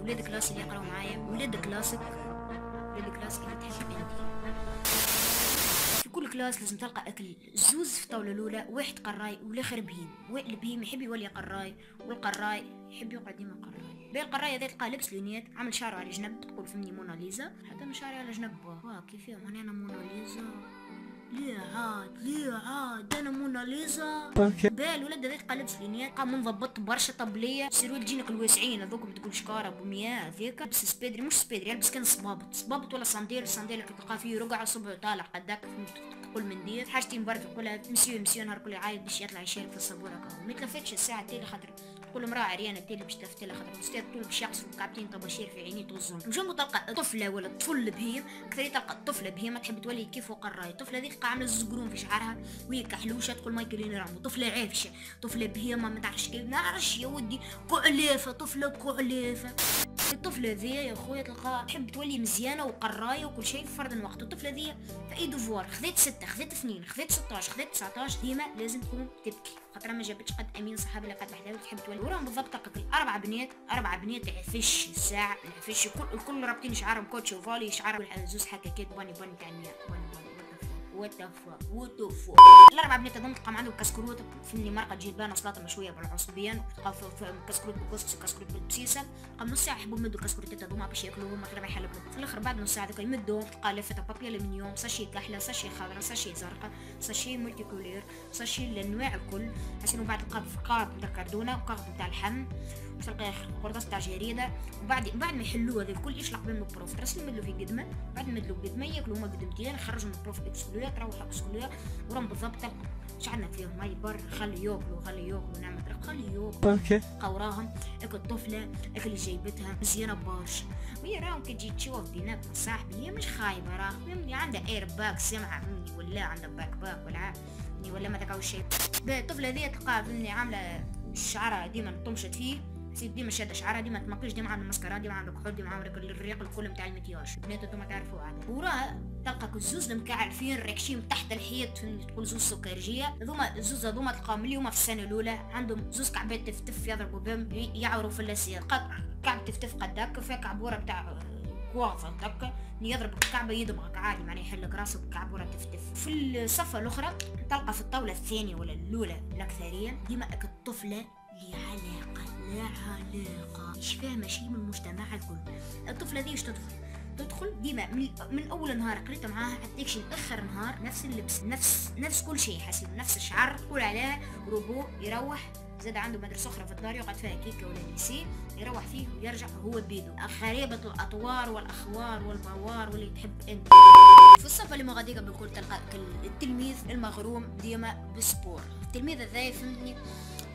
ولاد كلاس اللي يقراو معايا، ولاد كلاسك، ولاد كلاس اللي تحب انت. في كل كلاس لازم تلقى اكل زوز في الطاوله الاولى، واحد قراي والاخر بهيم، والبهيم يحب يولي قراي والقراي يحب يقعد ديما قراي. باهي القراي هذا تلقاه لبس لونيات، عامل شعره على جنب، تقول فهمني موناليزا، حتى انا شعري على جنب. واه كيفاه انا موناليزا؟ ليه عاد انا موناليزا. باهي الولد هذا تلقى لبس لونيات، قام منضبط برشا طبليه، سيروال جينك الواسعين هذوكم تقول شكاره بمياه هذيك، لبس سبيدري مش سبيدري، يلبس كان صبابط ولا صنديل اللي تلقاه فيه رقع صبع طالع قداك تقول من ديت حاجتي مبارك تقولها مسيو نهار كل يعاود باش يطلع يشارك في الصبوره كهو ما يتلفتش الساعه تالي خاطر تقول امراه عريانه تالي باش تلفت لها خاطر الاستاذ طول باش يقصف كعبتين طباشير في عينيه توزهم. جنبه تلقى طفله ولا طفل بهيم، كثير تلقى الطفله بهيمه تحب تولي كيف قراي، الطفله هذيك تلقى عامله زقرون في شعرها وهي كحلوشه تقول مايكل رامبو، طفله عافشه، طفله بهيمه ما تعرفش كيف، نعرفش يا ودي كعلافه، طفله كعلافه. الطفله ذي يا خويا تلقاها تحب تولي مزيانه وقرايه وكل شيء في فرد الوقت. الطفله ذي في اي دوفوار خذيت 6 خذيت 2 خذيت 16 خذيت 19 ديما لازم تكون تبكي خاطر ما جابتش قد امين صحابي اللي قد وحده تحب تولي. وراهم بالضبط تلقى اربع بنات عفش الساعه العفش الكل رابطين شعرهم كوتش وفالي شعرهم زوز حكاكات باني تاع النيا وتفو الاربع بنات هذوما تلقاهم عندهم كسكروت فهمني مرقه جلبانه سلطه مشويه بالعصبيان، تلقاو في كسكروت بالكسكس وكسكروت بالبسيسه. قام نص ساعه يحبوا يمدوا الكسكروتات هذوما باش ياكلوهم ما يحلبوا. في الاخر بعد نص ساعه ذاك يمدوهم تلقى لافته بابي الومنيوم، ساشي كحله، ساشي خضراء، ساشي زرقاء، ساشي مولتي كولير، ساشي الانواع الكل، حسين بعد تلقى في قارب نتاع كردونه وقارب نتاع اللحم، تلقى قرطاس تاع جريده. وبعد ما يحلوه هذا الكل يشلق بهم البروف ترسل يمدلو في قدمه، بعد ما يمدلو قدمه ياكلوا هما قدمتين يخرجوا من البروف اكسكلويا تروح اكسكلويا. وراهم بالضبط شعلنا فيهم ماي بر خلي ياكلوا نعمة رب خلي ياكلوا. اوكي قوراهم اكل الطفله اكل اللي جايبتها مزيانه برشا، وهي راهم كي تجي تشوف بينات صاحبي هي مش خايبه راه فهمني عندها اير باك سمعه فهمني ولا عندها باك ولا ما تكاوش شيء. الطفله هذه تلقاها فهمني عامله شعرها ديما طمشت فيه، ديما شاده شعرها ديما تمقيش، ديما عندها مسكرة، ديما عندها كحول، ديما عندها الريق الكل نتاع المكياج. البنات انتوما تعرفوا عاد. وراها تلقى الزوز المكعرفين راكشين تحت الحيط فهمني تقول زوز سكرجيه. الزوز هذوما تلقاهم اليوم في السنه الاولى عندهم زوز كعبات تفتف يضربوا بهم يعوروا في اللاسير، كعب تفتف قداك فيها كعبوره بتاع كوافه دكا يضرب الكعبه يدمغك عادي معناه يحلك راسك كعبوره تفتف. في الصفه الاخرى تلقى في الطاوله الثانيه ولا الاولى الاكثريه ديما الطفله لا علاقة مش فاهمة شي من المجتمع الكل. الطفلة ذي تدخل ديما من اول نهار قريت معاها حتى اخر نهار نفس اللبس نفس كل شيء حسين نفس الشعر تقول عليه روبو. يروح زاد عنده مدرسة أخرى في الدار يقعد فيها كيكة ولا ليسي يروح فيه ويرجع هو بيدو. غريبة الأطوار والأخوار والبوار واللي تحب أنت. في الصفة اللي مغادية قبل كل تلقى التلميذ المغروم ديما بالسبور. التلميذ هذا فهمتني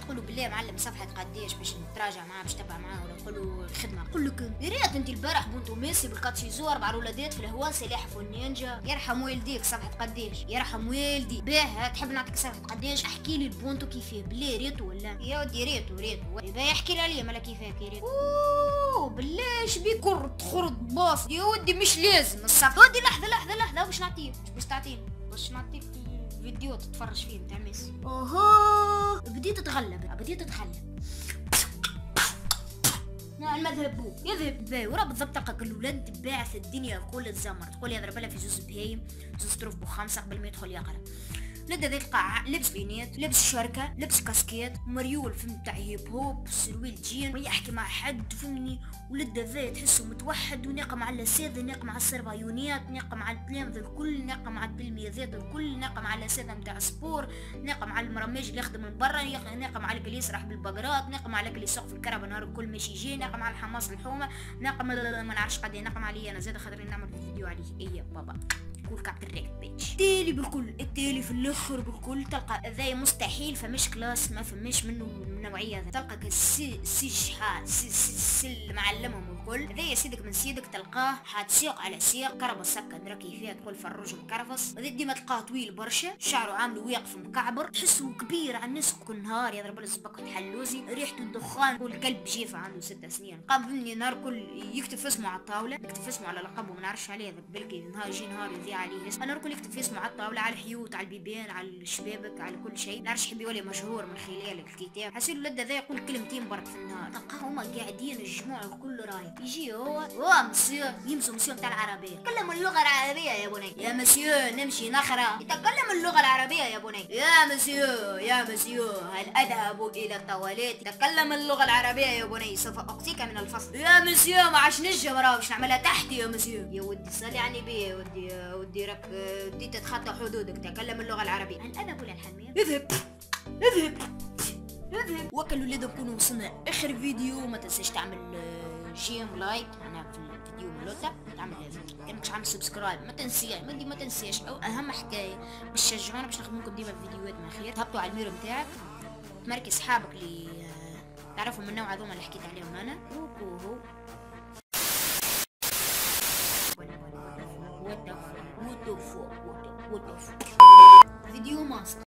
تقولوا بالله معلم صفحة قديش باش نتراجع معاه باش تبع معاه ولا نقولوا الخدمة نقول لك يا ريت انت البارح بونتو ميسي بالكاتشيزو 4 ولادات في الهواء سلاحف والنينجا. يرحم والديك صفحة قديش يرحم والدي. باه تحب نعطيك صفحة قديش احكي لي البونتو كيفاه بالله ريتو ولا يا ودي ريتو باه يحكي لي عليا مالا كيفاه كي ريتو. اوه بالله اش بيك خرط باص يا ودي مش لازم الصفحة. ودي لحظة باش نعطيك باش نعطيك فيديو تتفرج فيه نتاع ميسي. اوهو بديت اتغلب المذهب بو يذهب باي ورا بالضبط تلقى الولاد تباع في الدنيا كل تزمر تقول يضرب لها في زوز بهايم زوز تروف بو5 قبل ما يدخل يقرا. ولاد هذا تلقى لبس بينات لبس شركه لبس كاسكيت مريول فهمت تاع هيب هوب سرويل جين ما يحكي مع حد فهمني. ولاد هذا تحسه متوحد وناقه مع الاساتذه ناقه مع السرفايونيات ناقه مع التلامذه الكل ناقه مع التلميذات الكل ناقه مع الاساتذه نتاع سبور ناقه مع المرماج اللي يخدم من برا ناقه مع اللي يسرح بالبقرات ناقه مع اللي يسوق في الكربه نهار الكل ماشي يجي ناقه مع الحماس الحومه ناقه ما نعرفش قد ناقه مع لي انا زاد خاطر نعمل فيديو عليه ايه بابا كل كعب الريك بيتش التالي بالكل التالي في الاخر بالكل تلقى ذا مستحيل فمش كلاس ما فماش منه النوعيه ذا تلقى سي شحال سي معلمهم الكل ذا يا سيدك من سيدك تلقاه حاد سيق على سيق كربه سكه نراكي فيها تقول فروج مكرفص ذا ديما تلقاه طويل برشا شعره عامله واقف مكعبر تحسه كبير على الناس كل نهار يضرب له سباق حلوزي ريحته الدخان والكلب جيفه عنده 6 سنين قام فهمني نهار كل يكتب اسمه على الطاوله يكتب اسمه على لقبه ما نعرفش عليه ذاك بلكي نهار يجي نهار يذيع عليه اسم انا نقول يكتب اسمه على الطاوله على الحيوط على البيبان على الشبابك على كل شيء نعرفش يحب يولي مشهور من خلال الكتاب حسيت الولد ذا يقول كلمتين برك في النهار تلقاهم قاعدين الجموع الكل رايح يجي هو مسيو يمسو مسيو بتاع العربية، يتكلم اللغة العربية يا بني. يا مسيو نمشي نخرة، يتكلم اللغة العربية يا بني. يا مسيو هل أذهب إلى التواليت؟ يتكلم اللغة العربية يا بني، سوف أقصيك من الفصل. يا مسيو ما عادش نجبر باش نعملها تحت يا مسيو. يا ودي صلي على النبي يا ودي، يا ودي راك ودي تتخطى حدودك، تكلم اللغة العربية. هل أذهب إلى الحمام؟ اذهب. وكل ولادكم كونوا وصلنا اخر فيديو. ما تنساش تعمل جيم لايك انا في الفيديو ملوتا، تعمل كانك عامل سبسكرايب ما تنساش او اهم حكايه باش تشجعونا باش ناخذ منكم ديما فيديوهات من خير. تهبطوا على الميرو نتاعك، تماركي صحابك اللي تعرفوا من النوع هذوما اللي حكيت عليهم انا. وكوهو وات فيديو ماستر.